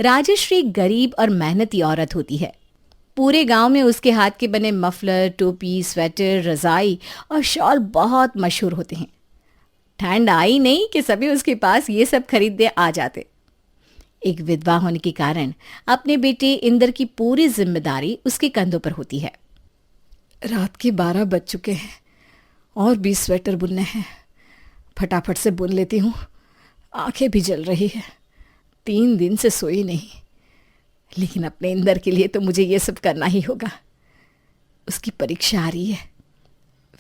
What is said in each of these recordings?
राजश्री गरीब और मेहनती औरत होती है। पूरे गांव में उसके हाथ के बने मफलर, टोपी, स्वेटर, रजाई और शॉल बहुत मशहूर होते हैं। ठंड आई नहीं कि सभी उसके पास ये सब खरीदने आ जाते। एक विधवा होने के कारण अपने बेटे इंदर की पूरी जिम्मेदारी उसके कंधों पर होती है। रात के 12 बज चुके हैं और 20 स्वेटर बुनने हैं। फटाफट से बुन लेती हूँ। आंखें भी जल रही है। 3 दिन से सोई नहीं। लेकिन अपने इंदर के लिए तो मुझे ये सब करना ही होगा। उसकी परीक्षा आ रही है।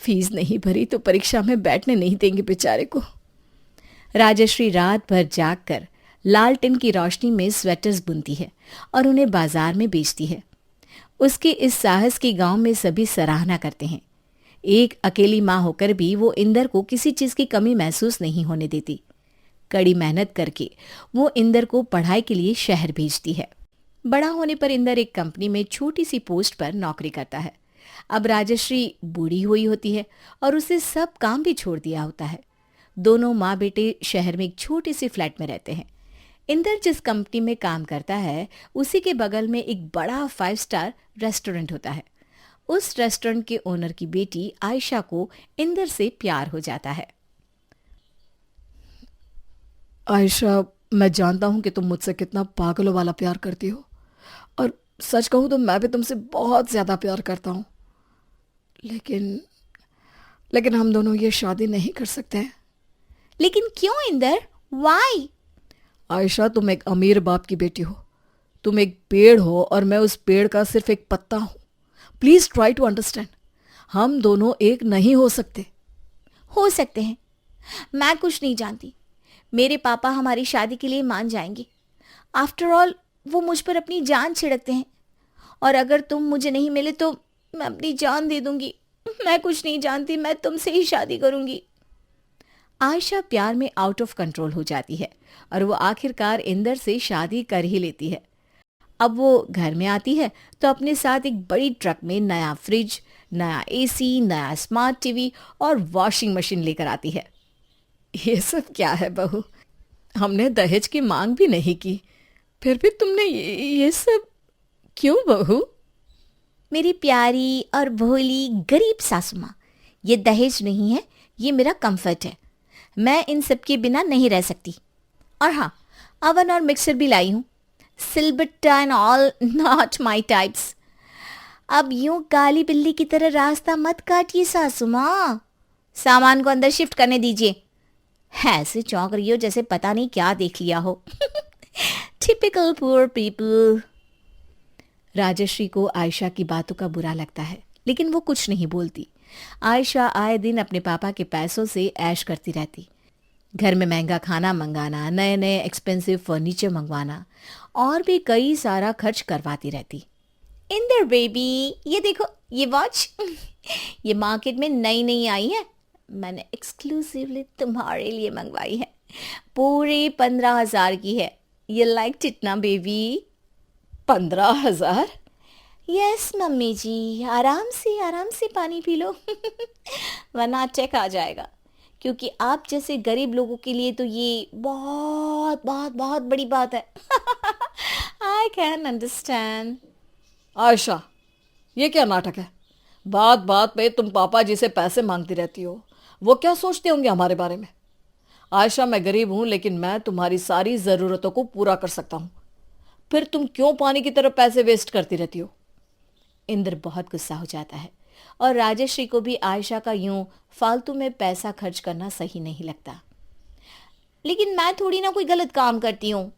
फीस नहीं भरी तो परीक्षा में बैठने नहीं देंगे बेचारे को। राजश्री रात भर जागकर लालटेन की रोशनी में स्वेटर्स बुनती है और उन्हें बाजार में बेचती है। उसके इस साहस की गांव में सभी सराहना करते हैं। एक अकेली माँ होकर भी वो इंदर को किसी चीज की कमी महसूस नहीं होने देती। कड़ी मेहनत करके वो इंदर को पढ़ाई के लिए शहर भेजती है। बड़ा होने पर इंदर एक कंपनी में छोटी सी पोस्ट पर नौकरी करता है। अब राजश्री बूढ़ी हुई होती है और उसे सब काम भी छोड़ दिया होता है। दोनों माँ बेटे शहर में एक छोटे से फ्लैट में रहते हैं। इंदर जिस कंपनी में काम करता है उसी के बगल में एक बड़ा 5 स्टार रेस्टोरेंट होता है। उस रेस्टोरेंट के ओनर की बेटी आयशा को इंदर से प्यार हो जाता है। आयशा, मैं जानता हूँ कि तुम मुझसे कितना पागलों वाला प्यार करती हो, और सच कहूँ तो मैं भी तुमसे बहुत ज़्यादा प्यार करता हूँ। लेकिन लेकिन हम दोनों ये शादी नहीं कर सकते हैं। लेकिन क्यों इंदर? वाई? आयशा, तुम एक अमीर बाप की बेटी हो। तुम एक पेड़ हो और मैं उस पेड़ का सिर्फ एक पत्ता हूँ। Please try to understand. हम दोनों एक नहीं हो सकते। हो सकते हैं। मैं कुछ नहीं जानती। मेरे पापा हमारी शादी के लिए मान जाएंगे। आफ्टर ऑल वो मुझ पर अपनी जान छिड़कते हैं, और अगर तुम मुझे नहीं मिले तो मैं अपनी जान दे दूंगी। मैं कुछ नहीं जानती, मैं तुमसे ही शादी करूंगी। आयशा प्यार में आउट ऑफ कंट्रोल हो जाती है और वो आखिरकार इंदर से शादी कर ही लेती है। अब वो घर में आती है तो अपने साथ एक बड़ी ट्रक में नया फ्रिज, नया एसी, नया स्मार्ट टीवी और वॉशिंग मशीन लेकर आती है। ये सब क्या है बहू? हमने दहेज की मांग भी नहीं की, फिर भी तुमने ये सब क्यों बहू? मेरी प्यारी और भोली गरीब सासू माँ, ये दहेज नहीं है, ये मेरा कंफर्ट है। मैं इन सब के बिना नहीं रह सकती। और हाँ, अवन और मिक्सर भी लाई हूँ। सिलबट्टा and all not my types. अब यूं काली बिल्ली की तरह रास्ता मत काटिए सासू माँ। सामान को अंदर शिफ्ट करने दीजिए। ऐसे चौंक रही हो जैसे पता नहीं क्या देख लिया हो। Typical poor people. राजश्री को आयशा की बातों का बुरा लगता है, लेकिन वो कुछ नहीं बोलती। आयशा आए दिन अपने पापा के पैसों से ऐश करती रहती। घर में महंगा खाना मंगाना, नए नए एक्सपेंसिव फर्नीचर मंगवाना और भी कई सारा खर्च करवाती रहती। इंदर बेबी, ये देखो ये वॉच। ये मार्केट में नई नई आई है। मैंने एक्सक्लूसिवली तुम्हारे लिए मंगवाई है। पूरे 15,000 की है। ये लाइक इट ना बेबी? 15,000? यस मम्मी जी, आराम से पानी पी लो। वरना अटैक आ जाएगा। क्योंकि आप जैसे गरीब लोगों के लिए तो ये बहुत बहुत बहुत बड़ी बात है। I can understand. आयशा, ये क्या नाटक है? बात बात पे तुम पापा जी से पैसे मांगती रहती हो। वो क्या सोचते होंगे हमारे बारे में? आयशा, मैं गरीब हूं लेकिन मैं तुम्हारी सारी ज़रूरतों को पूरा कर सकता हूं। फिर तुम क्यों पानी की तरह पैसे वेस्ट करती रहती हो? इंद्र बहुत गुस्सा हो जाता है और राजश्री को भी आयशा का यूं फालतू में पैसा खर्च करना सही नहीं लगता। लेकिन मैं थोड़ी ना कोई गलत काम करती हूँ।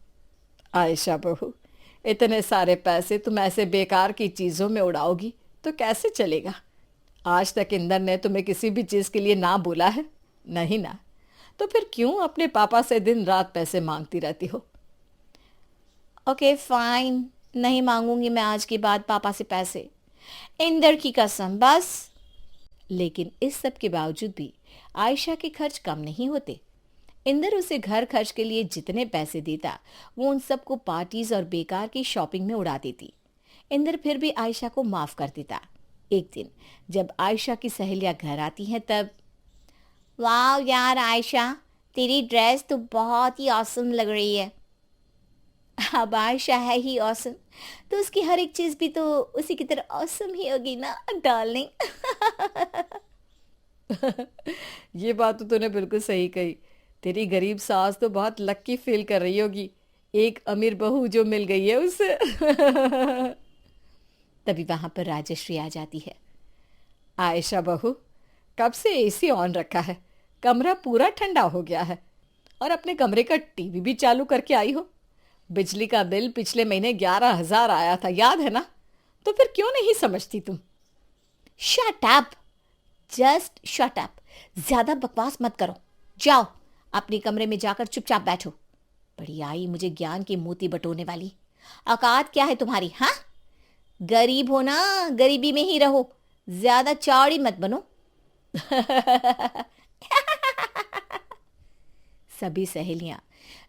आयशा बहू, इतने सारे पैसे तुम ऐसे बेकार की चीज़ों में उड़ाओगी तो कैसे चलेगा? आज तक इंदर ने तुम्हें किसी भी चीज़ के लिए ना बोला है? नहीं ना? तो फिर क्यों अपने पापा से दिन रात पैसे मांगती रहती हो? ओके फाइन, नहीं मांगूंगी मैं आज के बाद पापा से पैसे। इंदर की कसम, बस। लेकिन इस सब के बावजूद भी आयशा के खर्च कम नहीं होते। इंदर उसे घर खर्च के लिए जितने पैसे देता वो उन सबको पार्टीज और बेकार की शॉपिंग में उड़ा देती। इंदर फिर भी आयशा को माफ कर देता। एक दिन जब आयशा की सहेलियां घर आती हैं तब, वाह यार आयशा, तेरी ड्रेस तो बहुत ही ऑसम लग रही है। अब आयशा है ही ऑसम, तो उसकी हर एक चीज भी तो उसी की तरह ऑसम ही होगी ना डार्लिंग। ये बात तो तूने बिल्कुल सही कही। तेरी गरीब सास तो बहुत लक्की फील कर रही होगी, एक अमीर बहू जो मिल गई है उसे। तभी वहां पर राजश्री आ जाती है। आयशा बहू, कब से एसी ऑन रखा है? कमरा पूरा ठंडा हो गया है और अपने कमरे का टीवी भी चालू करके आई हो। बिजली का बिल पिछले महीने 11,000 आया था, याद है ना? तो फिर क्यों नहीं समझती तुम? Shut up, just shut up. ज्यादा बकवास मत करो। जाओ अपने कमरे में जाकर चुपचाप बैठो। बड़ी आई मुझे ज्ञान की मोती बटोरने वाली। औकात क्या है तुम्हारी? हाँ, गरीब हो ना, गरीबी में ही रहो, ज्यादा चौड़ी मत बनो। सभी सहेलियां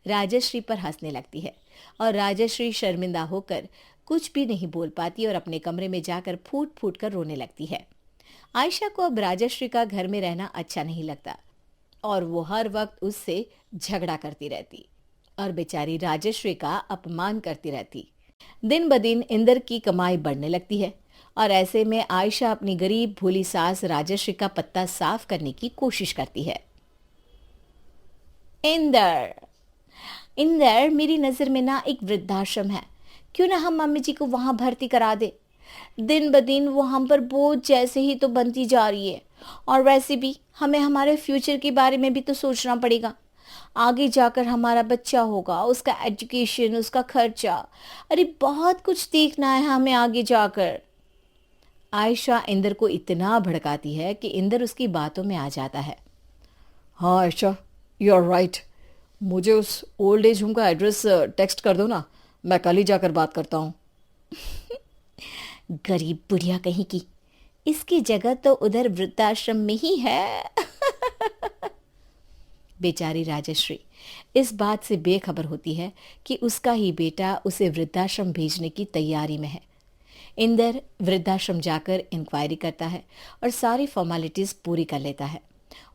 राजश्री पर हंसने लगती है और राजश्री शर्मिंदा होकर कुछ भी नहीं बोल पाती और अपने कमरे में जाकर फूट फूट कर रोने लगती है। आयशा को अब राजश्री का घर में रहना अच्छा नहीं लगता और वो हर वक्त उससे झगड़ा करती रहती और बेचारी राजश्री का अपमान करती रहती। दिन ब दिन इंदर की कमाई बढ़ने लगती है और ऐसे में आयशा अपनी गरीब भोली सास राजश्री का पत्ता साफ करने की कोशिश करती है। इंदर, इंदर, मेरी नज़र में ना एक वृद्धाश्रम है, क्यों ना हम मम्मी जी को वहां भर्ती करा दे। दिन ब दिन वो हम पर बोझ जैसे ही तो बनती जा रही है और वैसे भी हमें हमारे फ्यूचर के बारे में भी तो सोचना पड़ेगा। आगे जाकर हमारा बच्चा होगा, उसका एजुकेशन, उसका खर्चा, अरे बहुत कुछ देखना है हमें आगे जाकर। आयशा इंदर को इतना भड़काती है कि इंदर उसकी बातों में आ जाता है। हाँ आयशा, यू आर राइट। मुझे उस ओल्ड एज होम का एड्रेस टेक्स्ट कर दो ना, मैं कल ही जाकर बात करता हूँ। गरीब बुढ़िया कहीं की, इसकी जगह तो उधर वृद्धाश्रम में ही है। बेचारी राजश्री इस बात से बेखबर होती है कि उसका ही बेटा उसे वृद्धाश्रम भेजने की तैयारी में है। इंदर वृद्धाश्रम जाकर इंक्वायरी करता है और सारी फॉर्मेलिटीज पूरी कर लेता है।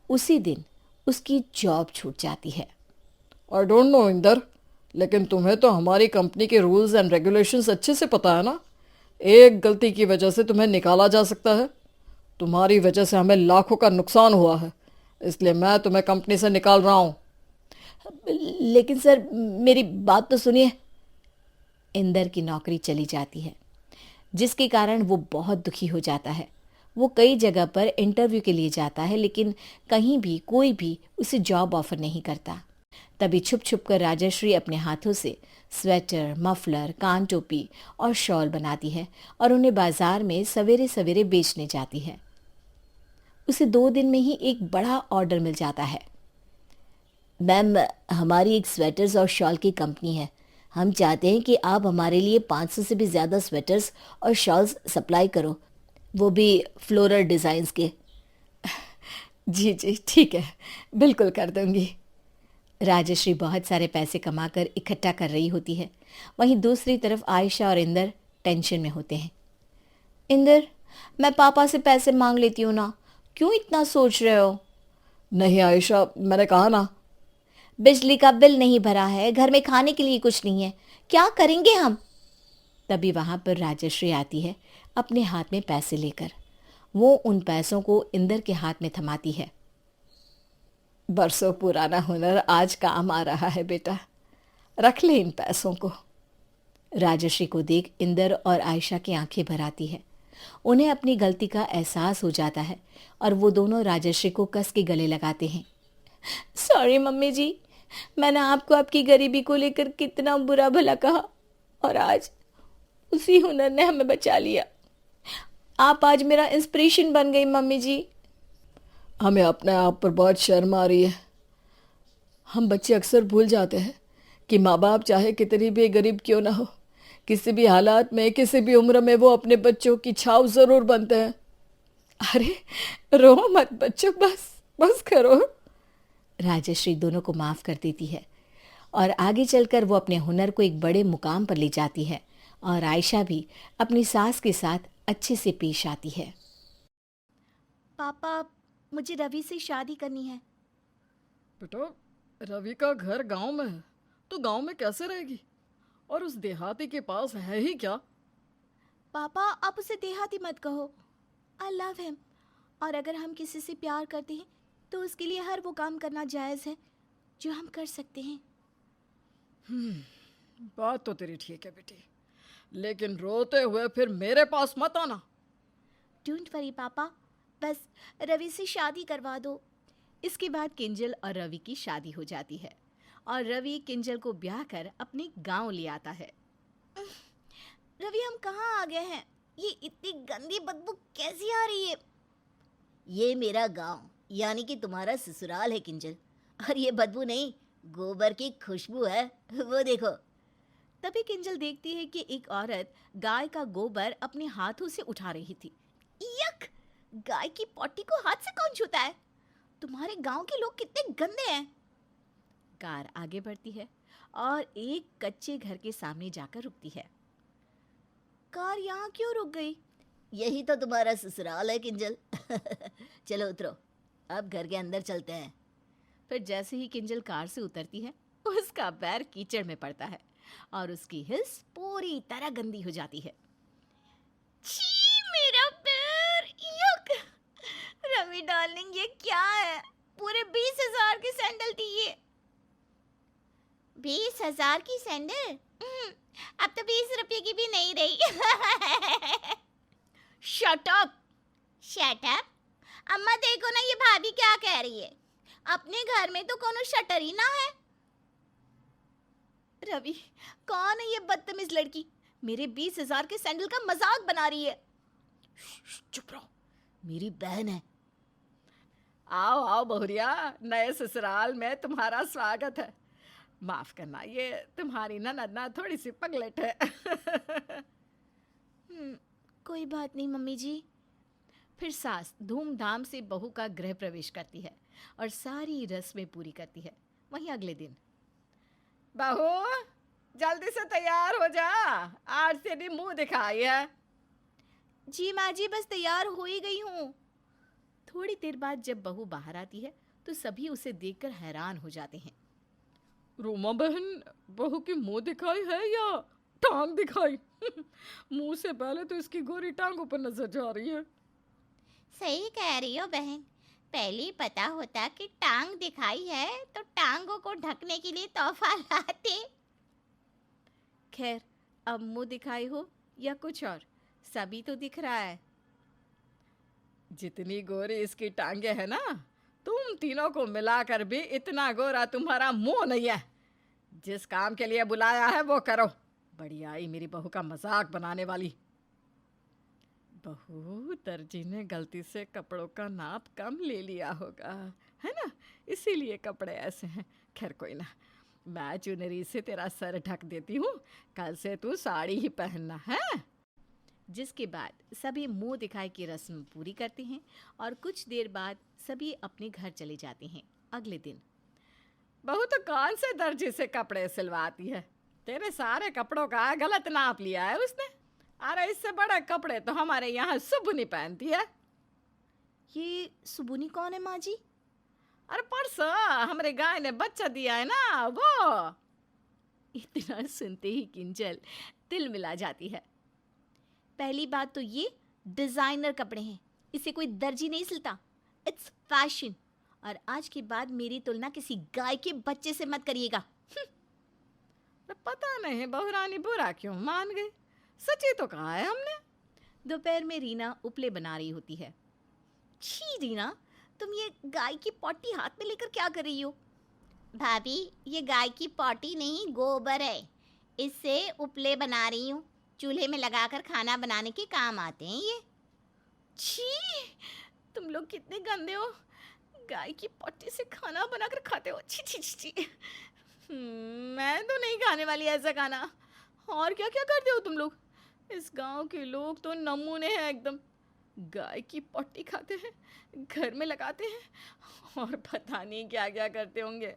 उसी दिन उसकी जॉब छूट जाती है। आई डोंट नो इंदर, लेकिन तुम्हें तो हमारी कंपनी के रूल्स एंड रेगुलेशंस अच्छे से पता है ना। एक गलती की वजह से तुम्हें निकाला जा सकता है। तुम्हारी वजह से हमें लाखों का नुकसान हुआ है, इसलिए मैं तुम्हें कंपनी से निकाल रहा हूँ। लेकिन सर, मेरी बात तो सुनिए। इंदर की नौकरी चली जाती है, जिसके कारण वो बहुत दुखी हो जाता है। वो कई जगह पर इंटरव्यू के लिए जाता है, लेकिन कहीं भी कोई भी उसे जॉब ऑफर नहीं करता। तभी छुप छुप कर राजश्री अपने हाथों से स्वेटर, मफलर, कान टोपी और शॉल बनाती है और उन्हें बाजार में सवेरे सवेरे बेचने जाती है। उसे 2 दिन में ही एक बड़ा ऑर्डर मिल जाता है। मैम, हमारी एक स्वेटर्स और शॉल की कंपनी है। हम चाहते हैं कि आप हमारे लिए 500 से भी ज़्यादा स्वेटर्स और शॉल्स सप्लाई करो, वो भी फ्लोरल डिज़ाइंस के। जी जी ठीक है, बिल्कुल कर दूंगी। राजश्री बहुत सारे पैसे कमाकर इकट्ठा कर रही होती है। वहीं दूसरी तरफ आयशा और इंदर टेंशन में होते हैं। इंदर, मैं पापा से पैसे मांग लेती हूँ ना, क्यों इतना सोच रहे हो? नहीं आयशा, मैंने कहा ना। बिजली का बिल नहीं भरा है, घर में खाने के लिए कुछ नहीं है, क्या करेंगे हम? तभी वहां पर राजश्री आती है अपने हाथ में पैसे लेकर। वो उन पैसों को इंदर के हाथ में थमाती है। बरसों पुराना हुनर आज काम आ रहा है बेटा, रख ले इन पैसों को। राजश्री को देख इंदर और आयशा की आंखें भर आती है। उन्हें अपनी गलती का एहसास हो जाता है और वो दोनों राजश्री को कस के गले लगाते हैं। सॉरी मम्मी जी, मैंने आपको आपकी गरीबी को लेकर कितना बुरा भला कहा और आज उसी हुनर ने हमें बचा लिया। आप आज मेरा इंस्पिरेशन बन गई मम्मी जी। हमें अपने आप पर बहुत शर्म आ रही है। हम बच्चे अक्सर भूल जाते हैं कि माँ बाप चाहे कितनी भी गरीब क्यों ना हो, किसी भी हालात में, किसी भी उम्र में वो अपने बच्चों की छाव ज़रूर बनते हैं। अरे रो मत बच्चों, बस बस करो। राजश्री दोनों को माफ़ कर देती है और आगे चलकर वो अपने हुनर को एक बड़े मुकाम पर ले जाती है और आयशा भी अपनी सास के साथ अच्छे से पेश आती है। पापा, मुझे रवि से शादी करनी है। बेटा, रवि का घर गांव में है, तो गांव में कैसे रहेगी? और उस देहाती के पास है ही क्या? पापा, आप उसे देहाती मत कहो। आई लव हिम, और अगर हम किसी से प्यार करते हैं तो उसके लिए हर वो काम करना जायज़ है जो हम कर सकते हैं। बात तो तेरी ठीक है बेटी, लेकिन रोते हुए फिर मेरे पास मत आना। डोंट वरी पापा, बस रवि से शादी करवा दो। इसके बाद किंजल और रवि की शादी हो जाती है और रवि किंजल को ब्याह कर अपने गांव ले आता है। रवि, हम कहाँ आ गए हैं? ये इतनी गंदी बदबू कैसी आ रही है? ये मेरा गांव यानी कि तुम्हारा ससुराल है किंजल, और ये बदबू नहीं, गोबर की खुशबू है। वो देखो। तभी किंजल देखती है कि एक औरत गाय का गोबर अपने हाथों से उठा रही थी। यक! गाय की पॉटी को हाथ से कौन छूता है? तुम्हारे गांव के लोग कितने गंदे हैं। कार आगे बढ़ती है और एक कच्चे घर के सामने जाकर रुकती है। कार यहाँ क्यों रुक गई? यही तो तुम्हारा ससुराल है किंजल। चलो उतरो, अब घर के अंदर चलते हैं। फिर जैसे ही किंजल कार से उतरती है, उसका पैर कीचड़ में पड़ता है और उसकी हिल्स पूरी तरह गंदी हो जाती है। छी, मेरा पैर! युक! रवि डार्लिंग, ये क्या है? पूरे 20,000 की सैंडल थी ये। 20,000 की सैंडल? अब तो 20 रुपये की भी नहीं रही। Shut up! Shut up! अम्मा देखो ना, ये भाभी क्या कह रही है। अपने घर में तो कोनो शटर ही ना है। रवि, कौन है ये बदतमीज लड़की? मेरे 20,000 के सैंडल का मजाक बना रही है। चुप रहो, मेरी बहन है। आओ आओ बहुरिया, नए ससुराल में तुम्हारा स्वागत है। माफ करना, ये तुम्हारी ननद ना थोड़ी सी पगलेट है। कोई बात नहीं मम्मी जी। फिर सास धूमधाम से बहू का गृह प्रवेश करती है और सारी रस्में पूरी करती है। वहीं अगले दिन, बहू जल्दी से तैयार हो जा, आज तेरी मुंह दिखाई है। जी माँ जी, बस तैयार हो ही गई हूँ। थोड़ी देर बाद जब बहू बाहर आती है तो सभी उसे देखकर हैरान हो जाते हैं। रोमा बहन, बहू की मुंह दिखाई है या टांग दिखाई? मुंह से पहले तो इसकी गोरी टांगों पर नजर जा रही है। सही कह रही हो बहन, पहले पता होता कि टांग दिखाई है तो टांगों को ढकने के लिए तोहफा लाते। खैर, अब मुंह दिखाई हो या कुछ और, सभी तो दिख रहा है। जितनी गोरी इसकी टांगे है ना, तुम तीनों को मिलाकर भी इतना गोरा तुम्हारा मुंह नहीं है। जिस काम के लिए बुलाया है वो करो। बड़ी आई मेरी बहू का मजाक बनाने वाली। बहू, दर्जी ने गलती से कपड़ों का नाप कम ले लिया होगा, है ना, इसीलिए कपड़े ऐसे हैं। खैर कोई ना, मैं चुनरी से तेरा सर ढक देती हूँ, कल से तू साड़ी ही पहनना है। जिसके बाद सभी मुंह दिखाई की रस्म पूरी करते हैं और कुछ देर बाद सभी अपने घर चले जाते हैं। अगले दिन, बहू तो कौन से दर्जी से कपड़े सिलवाती है? तेरे सारे कपड़ों का गलत नाप लिया है उसने। अरे इससे बड़े कपड़े तो हमारे यहाँ सुबुनी पहनती है। ये सुबुनी कौन है माँ जी? अरे परसों हमारे गाय ने बच्चा दिया है ना, वो। इतना सुनते ही किंजल तिल मिला जाती है। पहली बात तो ये डिजाइनर कपड़े हैं, इसे कोई दर्जी नहीं सिलता। इट्स फैशन, और आज के बाद मेरी तुलना किसी गाय के बच्चे से मत करिएगा। पता नहीं बहुरानी बुरा क्यों मान गई, सच्ची तो कहा है हमने। दोपहर में रीना उपले बना रही होती है। छी रीना, तुम ये गाय की पॉटी हाथ में लेकर क्या कर रही हो? भाभी, ये गाय की पॉटी नहीं, गोबर है। इससे उपले बना रही हूँ। चूल्हे में लगाकर खाना बनाने के काम आते हैं ये। छी, तुम लोग कितने गंदे हो। गाय की पॉटी से खाना बनाकर खाते हो? छी छी छी छी। मैं तो नहीं खाने वाली ऐसा खाना। और क्या क्या करते हो तुम लोग? इस गांव के लोग तो नमूने हैं एकदम। गाय की पॉटी खाते हैं, घर में लगाते हैं और पता नहीं क्या क्या करते होंगे।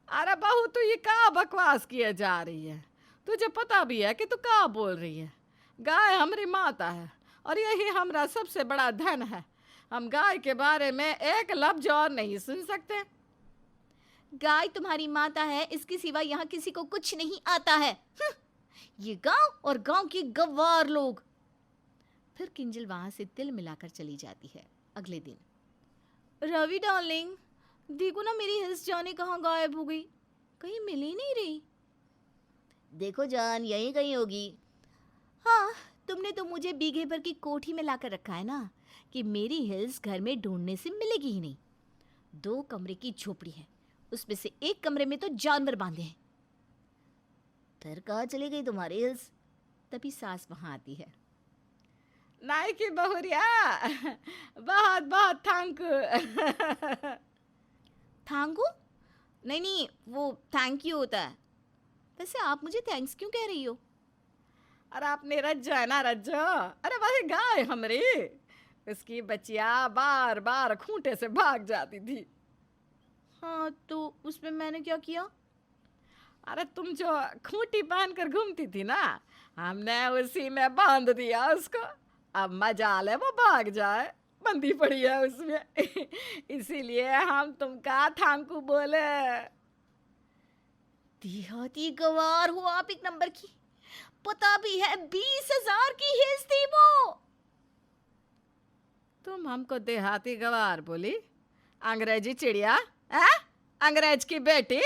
अरे बहू, तू ये क्या बकवास किए जा रही है? तुझे पता भी है कि तू क्या बोल रही है? गाय हमारी माता है और यही हमारा सबसे बड़ा धन है। हम गाय के बारे में एक लफ्ज और नहीं सुन सकते। गाय तुम्हारी माता है, इसके सिवा यहाँ किसी को कुछ नहीं आता है। ये गांव और गांव के गवार लोग। फिर किंजल वहां से तिल मिलाकर चली जाती है। अगले दिन, रवि डार्लिंग, देखो ना मेरी हिल्स जाने कहाँ गायब हो गई, कहीं मिल ही नहीं रही। देखो जान, यहीं कहीं होगी। हाँ, तुमने तो मुझे बीघे भर की कोठी में लाकर रखा है ना कि मेरी हिल्स घर में ढूंढने से मिलेगी ही नहीं। 2 कमरे की झोपड़ी है, उसमें से एक कमरे में तो जानवर बांधे हैं। फिर कहाँ चली गई तुम्हारी हिल्स? तभी सास वहां आती है। नाई की बहुरिया, बहुत बहुत थैंक थैंकू? नहीं नहीं, वो थैंक यू होता है। वैसे आप मुझे थैंक्स क्यों कह रही हो? अरे आपने रज्जो है ना, रज्जो। अरे वही गाय हमरी, उसकी बच्चिया बार बार खूंटे से भाग जाती थी। हाँ, तो उसमें मैंने क्या किया? अरे तुम जो खूंटी बांध कर घूमती थी ना, हमने उसी में बांध दिया उसको। अब मजाल है वो भाग जाए, बंदी पड़ी है उसमें। इसीलिए हम तुमका थांकू बोले। देहाती गवार हो आप एक नंबर की। पता भी है 20,000 की हिल्स थी वो। तुम हमको देहाती गवार बोली? अंग्रेजी चिड़िया, अंग्रेज की बेटी।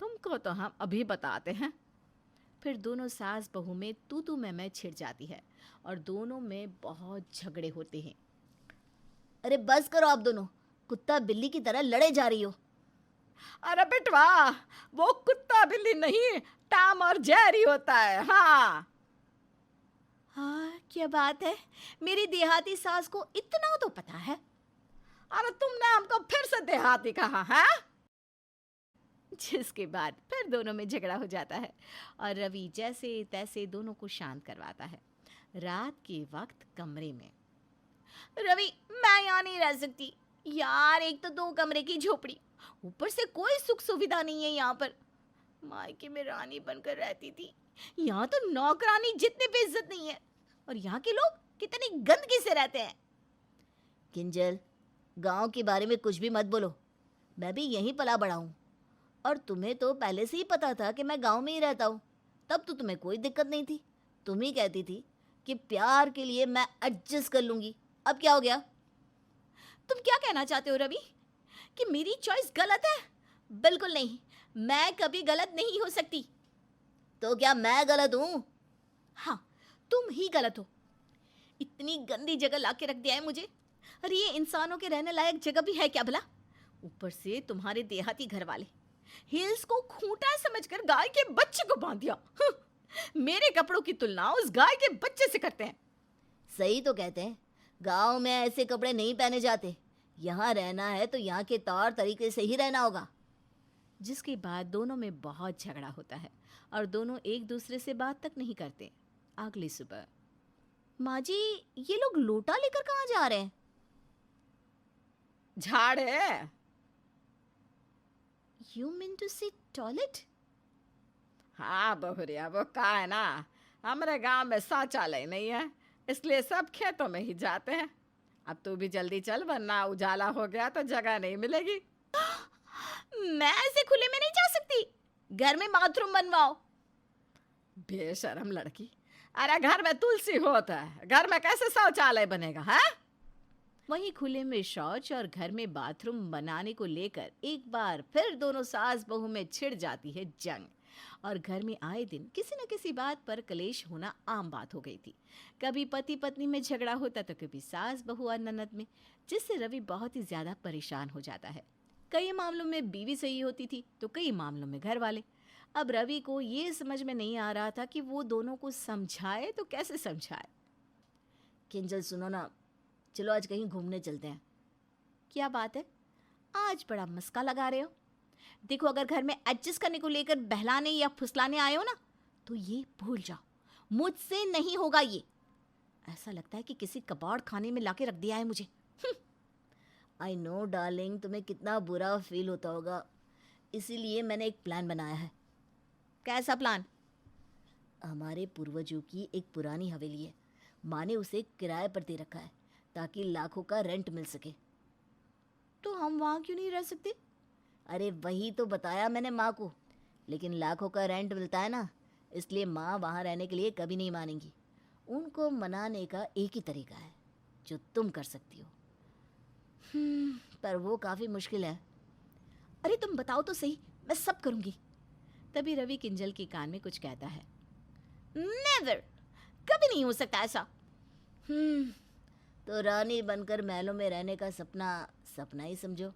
तुमको तो हम अभी बताते हैं। फिर दोनों सास बहू में तू मैं छिड़ जाती है और दोनों में बहुत झगड़े होते हैं। अरे बस करो आप दोनों, कुत्ता बिल्ली की तरह लड़े जा रही हो। अरे बेटवा, वो कुत्ता बिल्ली नहीं, टॉम और जेरी होता है। हाँ हाँ, क्या बात है, मेरी देहाती सास को इतना तो पता है। अरे तुमने हमको फिर से देहाती कहा है? जिसके बाद फिर दोनों में झगड़ा हो जाता है और रवि जैसे तैसे दोनों को शांत करवाता है। रात के वक्त कमरे में, रवि मैं यहाँ नहीं रह सकती यार, एक तो 2 कमरे की झोपड़ी, ऊपर से कोई सुख सुविधा नहीं है यहाँ पर। मायके में रानी बनकर रहती थी, यहाँ तो नौकरानी जितने भी इज्जत नहीं है, और यहाँ के लोग कितनी गंदगी से रहते हैं। किंजल, गांव के बारे में कुछ भी मत बोलो, मैं भी यहीं पला बड़ा हूँ। और तुम्हें तो पहले से ही पता था कि मैं गांव में ही रहता हूँ, तब तो तुम्हें कोई दिक्कत नहीं थी। तुम ही कहती थी कि प्यार के लिए मैं एडजस्ट कर लूँगी, अब क्या हो गया? तुम क्या कहना चाहते हो रवि, कि मेरी चॉइस गलत है? बिल्कुल नहीं, मैं कभी गलत नहीं हो सकती। तो क्या मैं गलत हूँ? हाँ, तुम ही गलत हो। इतनी गंदी जगह लाके रख दिया है मुझे। अरे ये इंसानों के रहने लायक जगह भी है क्या भला? ऊपर से तुम्हारे देहाती घर वाले हिल्स को खूंटा समझकर गाय के बच्चे को बांध दिया। मेरे कपड़ों की तुलना उस गाय के बच्चे से करते हैं। सही तो कहते हैं, गांव में ऐसे कपड़े नहीं पहने जाते। यहाँ रहना है तो यहाँ के तौर तरीके से ही रहना होगा। जिसके बाद दोनों में बहुत झगड़ा होता है और दोनों एक दूसरे से बात तक नहीं करते। अगली सुबह, माँ जी, ये लोग लोटा लेकर कहाँ जा रहे हैं? झाड़े। यू मीन टू से टॉयलेट? हाँ बहुरिया, वो का है ना, हमारे गांव में शौचालय नहीं है, इसलिए सब खेतों में ही जाते हैं। अब तू भी जल्दी चल, वरना उजाला हो गया तो जगह नहीं मिलेगी। मैं ऐसे खुले में नहीं जा सकती, घर में बाथरूम बनवाओ। बेशरम लड़की, अरे घर में तुलसी होता है, घर में कैसे शौचालय बनेगा? है वहीं खुले में शौच और घर में बाथरूम बनाने को लेकर एक बार फिर दोनों सास बहू में छिड़ जाती है जंग, और घर में आए दिन किसी न किसी बात पर कलेश होना आम बात हो गई थी। कभी पति पत्नी में झगड़ा होता तो कभी सास बहू और ननद में, जिससे रवि बहुत ही ज्यादा परेशान हो जाता है। कई मामलों में बीवी सही होती थी तो कई मामलों में घर वाले। अब रवि को ये समझ में नहीं आ रहा था कि वो दोनों को समझाए तो कैसे समझाए। किंजल सुनो ना, चलो आज कहीं घूमने चलते हैं। क्या बात है, आज बड़ा मस्का लगा रहे हो? देखो, अगर घर में एडजस्ट करने को लेकर बहलाने या फुसलाने आए हो ना, तो ये भूल जाओ, मुझसे नहीं होगा ये। ऐसा लगता है कि किसी कबाड़ खाने में लाके रख दिया है मुझे। आई नो डार्लिंग, तुम्हें कितना बुरा फील होता होगा, इसीलिए मैंने एक प्लान बनाया है। कैसा प्लान? हमारे पूर्वजों की एक पुरानी हवेली है, माँ ने उसे किराए पर दे रखा है ताकि लाखों का रेंट मिल सके। तो हम वहाँ क्यों नहीं रह सकते? अरे वही तो बताया मैंने माँ को, लेकिन लाखों का रेंट मिलता है ना, इसलिए माँ वहाँ रहने के लिए कभी नहीं मानेंगी। उनको मनाने का एक ही तरीका है जो तुम कर सकती हो। पर वो काफ़ी मुश्किल है। अरे तुम बताओ तो सही, मैं सब करूंगी। तभी रवि किंजल के कान में कुछ कहता है। नेवर, कभी नहीं हो सकता ऐसा। तो रानी बनकर महलों में रहने का सपना सपना ही समझो।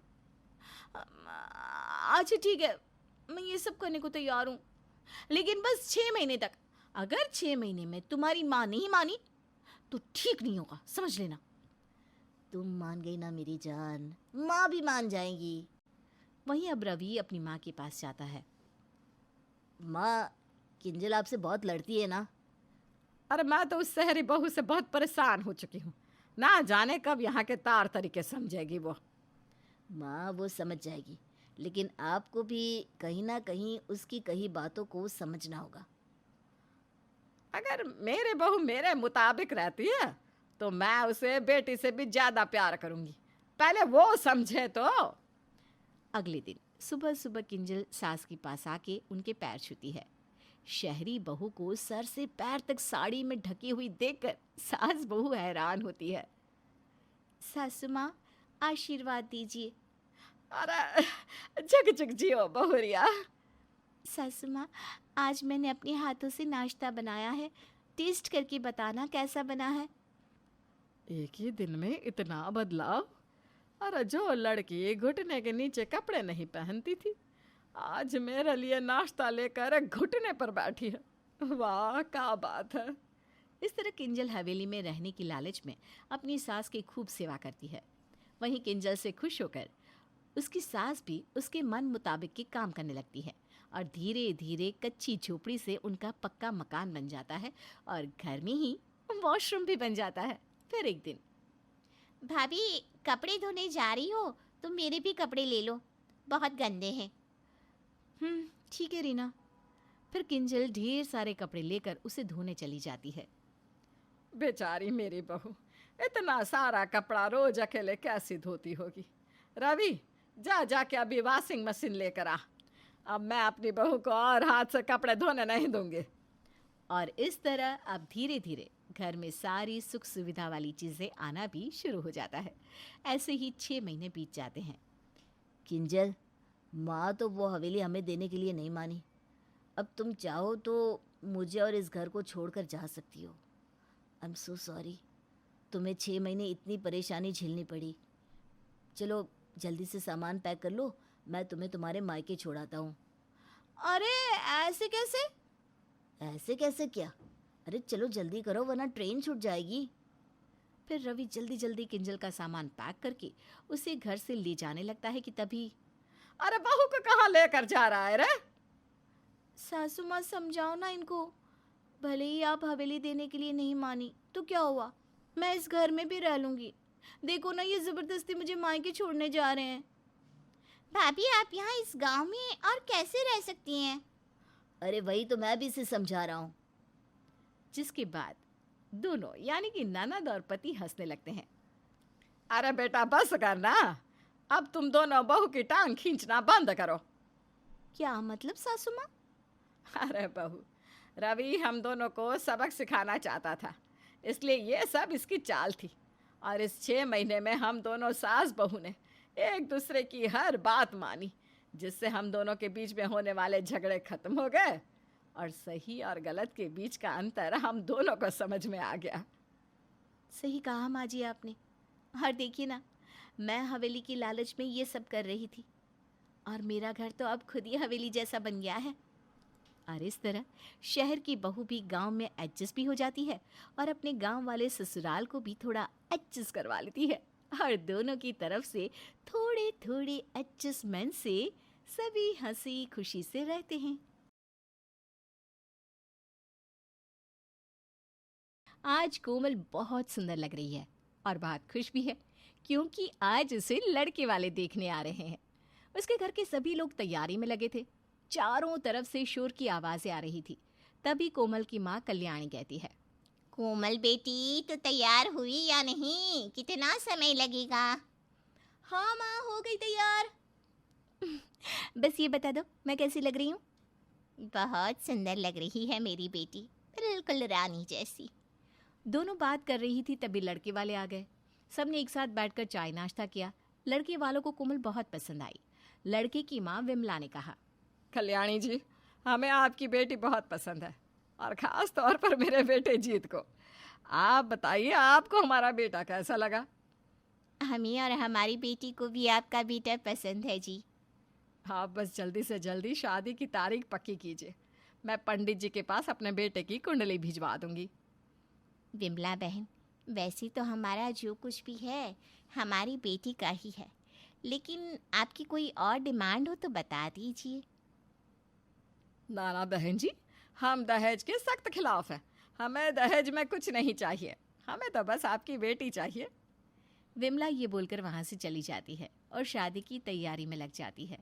अच्छा ठीक है, मैं ये सब करने को तैयार हूँ, लेकिन बस 6 महीने तक। अगर 6 महीने में तुम्हारी माँ नहीं मानी तो ठीक नहीं होगा, समझ लेना। तुम मान गई ना मेरी जान, माँ भी मान जाएंगी। वहीं अब रवि अपनी माँ के पास जाता है। माँ, किंजल आपसे बहुत लड़ती है ना? अरे मैं तो उस शहरी बहू से बहुत परेशान हो चुकी हूँ, ना जाने कब यहाँ के तार तरीके समझेगी वो। माँ वो समझ जाएगी, लेकिन आपको भी कहीं ना कहीं उसकी कही बातों को समझना होगा। अगर मेरी बहू मेरे मुताबिक रहती है तो मैं उसे बेटी से भी ज्यादा प्यार करूंगी, पहले वो समझे तो। अगले दिन सुबह सुबह किंजल सास के पास आके उनके पैर छूती है। शहरी बहू को सर से पैर तक साड़ी में ढकी हुई देखकर सास बहू हैरान होती है। सासू माँ, आशीर्वाद दीजिए। अरे जग जग जियो बहुरिया। सासू माँ, आज मैंने अपने हाथों से नाश्ता बनाया है, टेस्ट करके बताना कैसा बना है। एक ही दिन में इतना बदलाव? अरे जो लड़की घुटने के नीचे कपड़े नहीं पहनती थी, आज मेरे लिए नाश्ता लेकर घुटने पर बैठी है। वाह क्या बात है। इस तरह किंजल हवेली में रहने की लालच में अपनी सास की खूब सेवा करती है। वहीं किंजल से खुश होकर उसकी सास भी उसके मन मुताबिक के काम करने लगती है और धीरे धीरे कच्ची झोपड़ी से उनका पक्का मकान बन जाता है और घर में ही वॉशरूम भी बन जाता है। फिर एक दिन, भाभी कपड़े धोने जा रही हो तो मेरे भी कपड़े ले लो, बहुत गंदे हैं। ठीक है रीना। फिर किंजल ढेर सारे कपड़े लेकर उसे धोने चली जाती है। बेचारी मेरी बहू इतना सारा कपड़ा रोज अकेले कैसी धोती होगी। रवि जा जाके अभी वॉशिंग मशीन लेकर आ, अब मैं अपनी बहू को और हाथ से कपड़े धोने नहीं दूंगी। और इस तरह अब धीरे धीरे घर में सारी सुख सुविधा वाली चीज़ें आना भी शुरू हो जाता है। ऐसे ही 6 महीने बीत जाते हैं। किंजल, माँ तो वो हवेली हमें देने के लिए नहीं मानी। अब तुम चाहो तो मुझे और इस घर को छोड़कर जा सकती हो। आई एम सो सॉरी, तुम्हें 6 महीने इतनी परेशानी झेलनी पड़ी। चलो जल्दी से सामान पैक कर लो, मैं तुम्हें तुम्हारे मायके छोड़ाता हूँ। अरे ऐसे कैसे? ऐसे कैसे क्या? अरे चलो जल्दी करो वरना ट्रेन छूट जाएगी। फिर रवि जल्दी जल्दी किंजल का सामान पैक करके उसे घर से ले जाने लगता है कि तभी, अरे बहू को कहाँ लेकर जा रहा है रे? सासू माँ समझाओ ना इनको। भले ही आप हवेली देने के लिए नहीं मानी तो क्या हुआ, मैं इस घर में भी रह लूंगी। देखो ना, ये जबरदस्ती मुझे मायके छोड़ने जा रहे हैं। भाभी आप यहाँ इस गांव में और कैसे रह सकती हैं? अरे वही तो मैं भी इसे समझा रहा हूँ। जिसके बाद दोनों यानी कि ननद और पति हंसने लगते हैं। अरे बेटा बस कर ना, अब तुम दोनों बहू की टांग खींचना बंद करो। क्या मतलब सासू माँ? अरे बहू, रवि हम दोनों को सबक सिखाना चाहता था, इसलिए ये सब इसकी चाल थी। और इस 6 महीने में हम दोनों सास बहू ने एक दूसरे की हर बात मानी, जिससे हम दोनों के बीच में होने वाले झगड़े खत्म हो गए और सही और गलत के बीच का अंतर हम दोनों को समझ में आ गया। सही कहा माँ जी आपने। और देखिए ना, मैं हवेली की लालच में ये सब कर रही थी और मेरा घर तो अब खुद ही हवेली जैसा बन गया है। और इस तरह शहर की बहू भी गांव में एडजस्ट भी हो जाती है और अपने गांव वाले ससुराल को भी थोड़ा एडजस्ट करवा लेती है और दोनों की तरफ से थोड़े थोड़े एडजस्टमेंट से सभी हंसी खुशी से रहते हैं। आज कोमल बहुत सुंदर लग रही है और बहुत खुश भी है, क्योंकि आज उसे लड़के वाले देखने आ रहे हैं। उसके घर के सभी लोग तैयारी में लगे थे। चारों तरफ से शोर की आवाजें आ रही थी। तभी कोमल की माँ कल्याणी कहती है, कोमल बेटी तो तैयार हुई या नहीं? कितना समय लगेगा? हाँ माँ, हो गई तैयार। बस ये बता दो मैं कैसी लग रही हूँ? बहुत सुंदर लग रही है मेरी बेटी, बिल्कुल रानी जैसी। दोनों बात कर रही थी तभी लड़के वाले आ गए। सबने एक साथ बैठकर चाय नाश्ता किया। लड़के वालों को कोमल बहुत पसंद आई। लड़के की माँ विमला ने कहा, कल्याणी जी, हमें आपकी बेटी बहुत पसंद है, और ख़ास तौर पर मेरे बेटे जीत को। आप बताइए, आपको हमारा बेटा कैसा लगा? हमें और हमारी बेटी को भी आपका बेटा पसंद है जी। आप बस जल्दी से जल्दी शादी की तारीख पक्की कीजिए। मैं पंडित जी के पास अपने बेटे की कुंडली भिजवा दूंगी। विमला बहन, वैसे तो हमारा जो कुछ भी है हमारी बेटी का ही है, लेकिन आपकी कोई और डिमांड हो तो बता दीजिए। नाना बहन जी, हम दहेज के सख्त खिलाफ हैं। हमें दहेज में कुछ नहीं चाहिए, हमें तो बस आपकी बेटी चाहिए। विमला ये बोलकर वहां से चली जाती है और शादी की तैयारी में लग जाती है।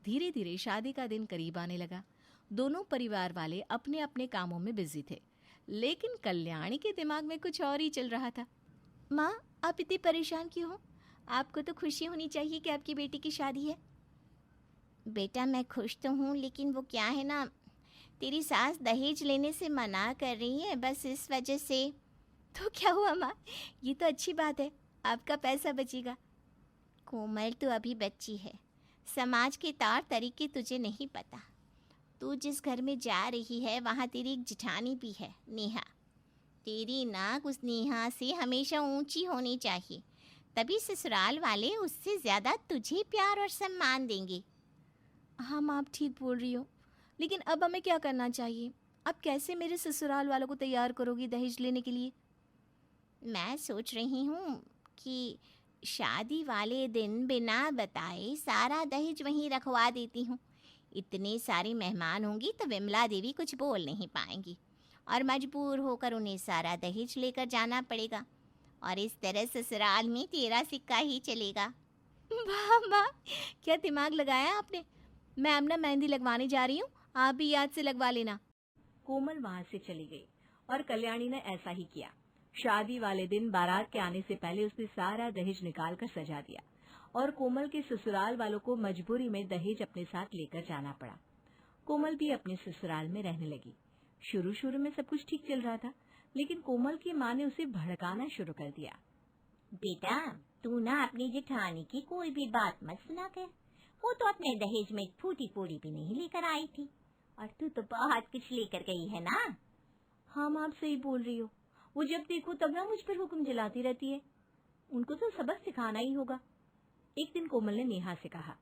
धीरे धीरे शादी का दिन करीब आने लगा। दोनों परिवार वाले अपने अपने कामों में बिजी थे, लेकिन कल्याणी के दिमाग में कुछ और ही चल रहा था। माँ, आप इतनी परेशान क्यों हो? आपको तो खुशी होनी चाहिए कि आपकी बेटी की शादी है। बेटा, मैं खुश तो हूँ, लेकिन वो क्या है ना, तेरी सास दहेज लेने से मना कर रही है, बस इस वजह से। तो क्या हुआ माँ, ये तो अच्छी बात है, आपका पैसा बचेगा। कोमल, तू अभी बच्ची है, समाज के तौर तरीके तुझे नहीं पता। तू जिस घर में जा रही है वहाँ तेरी एक जिठानी भी है, नेहा। तेरी नाक उस नेहा से हमेशा ऊंची होनी चाहिए, तभी ससुराल वाले उससे ज़्यादा तुझे प्यार और सम्मान देंगे। हाँ माँ, आप ठीक बोल रही हो, लेकिन अब हमें क्या करना चाहिए? अब कैसे मेरे ससुराल वालों को तैयार करोगी दहेज लेने के लिए? मैं सोच रही हूँ कि शादी वाले दिन बिना बताए सारा दहेज वहीं रखवा देती हूँ। इतने सारे मेहमान होंगी तो विमला देवी कुछ बोल नहीं पाएंगी और मजबूर होकर उन्हें सारा दहेज लेकर जाना पड़ेगा, और इस तरह ससुराल में तेरा सिक्का ही चलेगा। वाह वाह, क्या दिमाग लगाया आपने। मैं अब ना मेहंदी लगवाने जा रही हूँ, आप भी याद से लगवा लेना। कोमल वहां से चली गई और कल्याणी ने ऐसा ही किया। शादी वाले दिन बारात के आने से पहले उसने सारा दहेज निकाल कर सजा दिया और कोमल के ससुराल वालों को मजबूरी में दहेज अपने साथ लेकर जाना पड़ा। कोमल भी अपने ससुराल में रहने लगी। शुरू शुरू में सब कुछ ठीक चल रहा था, लेकिन कोमल की माँ ने उसे भड़काना शुरू कर दिया। बेटा, तू ना अपनी जेठानी की कोई भी बात मत सुना कर। वो तो अपने दहेज में एक फूटी पूरी भी नहीं लेकर आई थी, और तू तो बहुत कुछ लेकर गई है ना। हाँ माँ, आप सही बोल रही हो। वो जब देखो तब ना मुझ पर हुक्म जलाती रहती है। उनको तो सबक सिखाना ही होगा। एक दिन कोमल ने नेहा से कहा,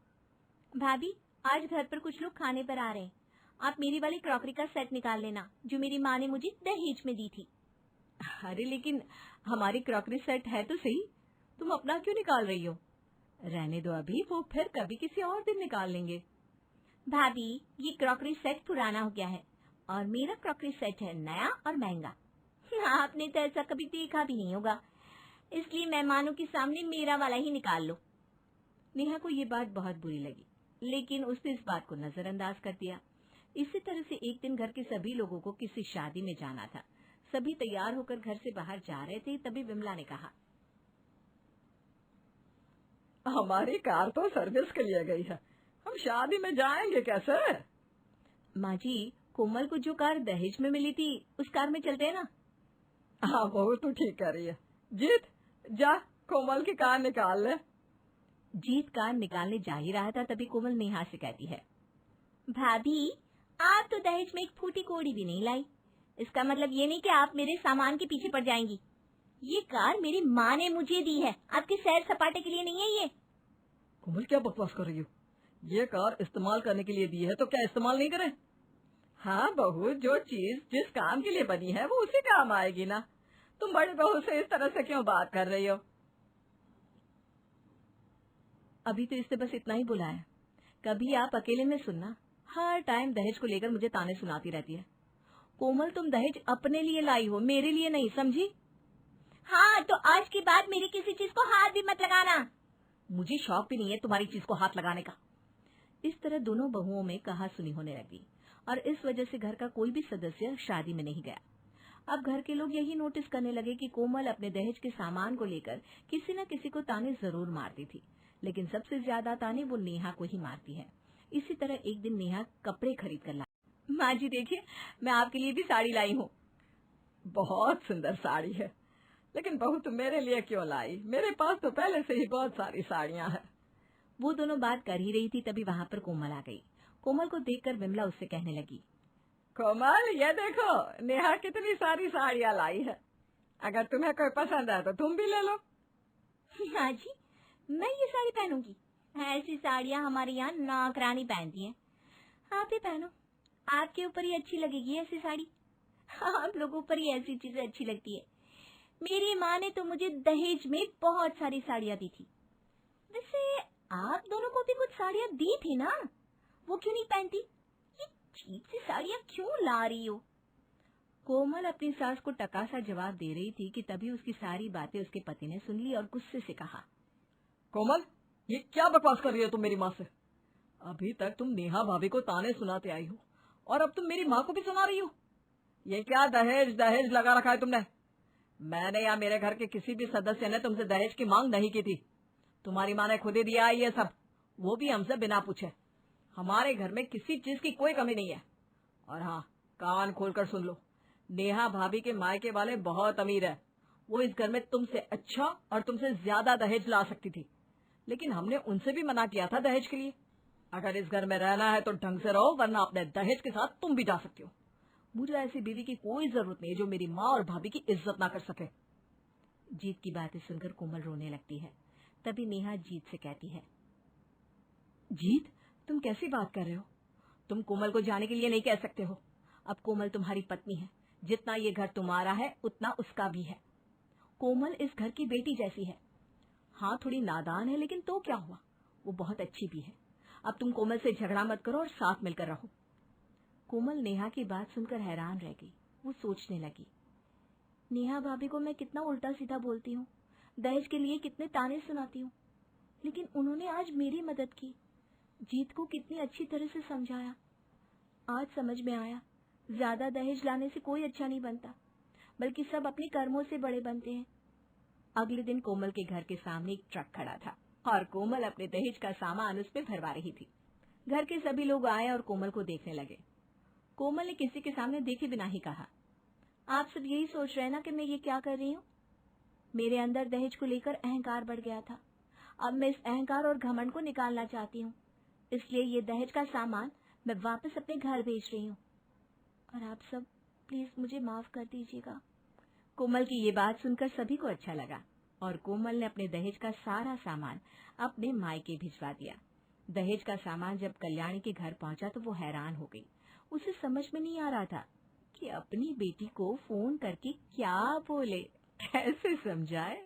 भाभी, आज घर पर कुछ लोग खाने पर आ रहे हैं, आप मेरी वाली क्रॉकरी का सेट निकाल लेना जो मेरी माँ ने मुझे दहेज में दी थी। अरे लेकिन हमारी क्रॉकरी सेट है तो सही, तुम अपना क्यों निकाल रही हो? रहने दो अभी, वो फिर कभी किसी और दिन निकाल लेंगे। भाभी, ये क्रॉकरी सेट पुराना हो गया है और मेरा क्रॉकरी सेट है नया और महंगा। आपने तो ऐसा कभी देखा भी नहीं होगा, इसलिए मेहमानों के सामने मेरा वाला ही निकाल लो। नेहा को ये बात बहुत बुरी लगी, लेकिन उसने इस बात को नजरअंदाज कर दिया। इसी तरह से एक दिन घर के सभी लोगों को किसी शादी में जाना था। सभी तैयार होकर घर से बाहर जा रहे थे, तभी विमला ने कहा, हमारी कार तो सर्विस के लिए गई है, हम शादी में जाएंगे कैसे? माँ जी, कोमल को जो कार दहेज में मिली थी उस कार में चलते हैं ना। हाँ बहू, तू ठीक कर रही है। जीत, जा कोमल की कार निकाल ले। जीत कार निकालने जा ही रहा था, तभी कोमल नेहा से कहती है, भाभी, आप तो दहेज में एक फूटी कोड़ी भी नहीं लाई। इसका मतलब ये नहीं कि आप मेरे सामान के पीछे पड़ जाएंगी। ये कार मेरी माँ ने मुझे दी है, आपके सैर सपाटे के लिए नहीं है ये। कोमल, क्या बकवास कर रही हो? ये कार इस्तेमाल करने के लिए दी है तो क्या इस्तेमाल नहीं करें? हाँ बहू, जो चीज जिस काम के लिए बनी है वो उसी काम आएगी ना। तुम बड़ी बहू से इस तरह से क्यों बात कर रही हो? अभी तो इससे बस इतना ही बुलाया, कभी आप अकेले में सुनना। हर टाइम दहेज को लेकर मुझे ताने सुनाती रहती है। कोमल, तुम दहेज अपने लिए लाई हो, मेरे लिए नहीं, समझी? हाँ, तो आज के बाद मेरी किसी चीज को हाथ भी मत लगाना। मुझे शौक भी नहीं है तुम्हारी चीज को हाथ लगाने का। इस तरह दोनों बहुओं में कहा सुनी होने लगी और इस वजह से घर का कोई भी सदस्य शादी में नहीं गया। अब घर के लोग यही नोटिस करने लगे कि कोमल अपने दहेज के सामान को लेकर किसी न किसी को ताने जरूर मारती थी, लेकिन सबसे ज्यादा ताने वो नेहा को ही मारती है। इसी तरह एक दिन नेहा कपड़े खरीद कर लाई। माँ जी देखिए, मैं आपके लिए भी साड़ी लाई हूँ। बहुत सुंदर साड़ी है, लेकिन बहू तुम मेरे लिए क्यों लाई? मेरे पास तो पहले से ही बहुत सारी साड़ियाँ हैं। वो दोनों बात कर ही रही थी, तभी वहाँ पर कोमल आ गई। कोमल को देखकर विमला उससे कहने लगी, कोमल ये देखो, नेहा कितनी सारी साड़ियाँ लाई है। अगर तुम्हें कोई पसंद है तो तुम भी ले लो। माँ जी, मैं ये साड़ी पहनूंगी। ऐसी साड़ियाँ हमारे यहाँ नौकरानी पहनती हैं। आप ही पहनो, आपके ऊपर ही अच्छी लगेगी ऐसी साड़ी। आप लोगों पर ही ऐसी चीजें अच्छी लगती है। मेरी माँ ने तो मुझे दहेज में बहुत सारी साड़ियाँ दी थी। वैसे आप दोनों को भी कुछ साड़ियाँ दी थी ना, वो क्यों नहीं पहनती? ये चीप सी साड़ियाँ क्यों ला रही हो? कोमल अपनी सास को टका सा जवाब दे रही थी कि तभी उसकी सारी बातें उसके पति ने सुन ली और गुस्से से कहा, कोमल ये क्या बकवास कर रही हो तुम मेरी माँ से? अभी तक तुम नेहा भाभी को ताने सुनाते आई हो और अब तुम मेरी माँ को भी सुना रही हो। ये क्या दहेज दहेज लगा रखा है तुमने? मैंने या मेरे घर के किसी भी सदस्य ने तुमसे दहेज की मांग नहीं की थी। तुम्हारी माँ ने खुद ही दिया है ये सब, वो भी हमसे बिना पूछे। हमारे घर में किसी चीज की कोई कमी नहीं है। और हाँ, कान खोलकर सुन लो, नेहा भाभी के मायके वाले बहुत अमीर है। वो इस घर में तुमसे अच्छा और तुमसे ज्यादा दहेज ला सकती थी, लेकिन हमने उनसे भी मना किया था दहेज के लिए। अगर इस घर में रहना है तो ढंग से रहो, वरना अपने दहेज के साथ तुम भी जा सकती हो। मुझे ऐसी बीवी की कोई जरूरत नहीं है जो मेरी माँ और भाभी की इज्जत ना कर सके। जीत की बातें सुनकर कोमल रोने लगती है। तभी नेहा जीत से कहती है, जीत तुम कैसी बात कर रहे हो? तुम कोमल को जाने के लिए नहीं कह सकते हो। अब कोमल तुम्हारी पत्नी है, जितना ये घर तुम्हारा है उतना उसका भी है। कोमल इस घर की बेटी जैसी है। हाँ थोड़ी नादान है, लेकिन तो क्या हुआ, वो बहुत अच्छी भी है। अब तुम कोमल से झगड़ा मत करो और साथ मिलकर रहो। कोमल नेहा की बात सुनकर हैरान रह गई। वो सोचने लगी, नेहा भाभी को मैं कितना उल्टा सीधा बोलती हूँ, दहेज के लिए कितने ताने सुनाती हूँ, लेकिन उन्होंने आज मेरी मदद की, जीत को कितनी अच्छी तरह से समझाया। आज समझ में आया, ज्यादा दहेज लाने से कोई अच्छा नहीं बनता, बल्कि सब अपने कर्मों से बड़े बनते हैं। अगले दिन कोमल के घर के सामने एक ट्रक खड़ा था और कोमल अपने दहेज का सामान उस पे भरवा रही थी। घर के सभी लोग आए और कोमल को देखने लगे। कोमल ने किसी के सामने देखे बिना ही कहा, आप सब यही सोच रहे हैं ना कि मैं ये क्या कर रही हूँ? मेरे अंदर दहेज को लेकर अहंकार बढ़ गया था। अब मैं इस अहंकार और घमंड को निकालना चाहती हूँ, इसलिए ये दहेज का सामान मैं वापस अपने घर भेज रही हूँ, और आप सब प्लीज मुझे माफ कर दीजिएगा। कोमल की ये बात सुनकर सभी को अच्छा लगा और कोमल ने अपने दहेज का सारा सामान अपने मायके भिजवा दिया। दहेज का सामान जब कल्याणी के घर पहुंचा तो वो हैरान हो गई। उसे समझ में नहीं आ रहा था कि अपनी बेटी को फोन करके क्या बोले, कैसे समझाए।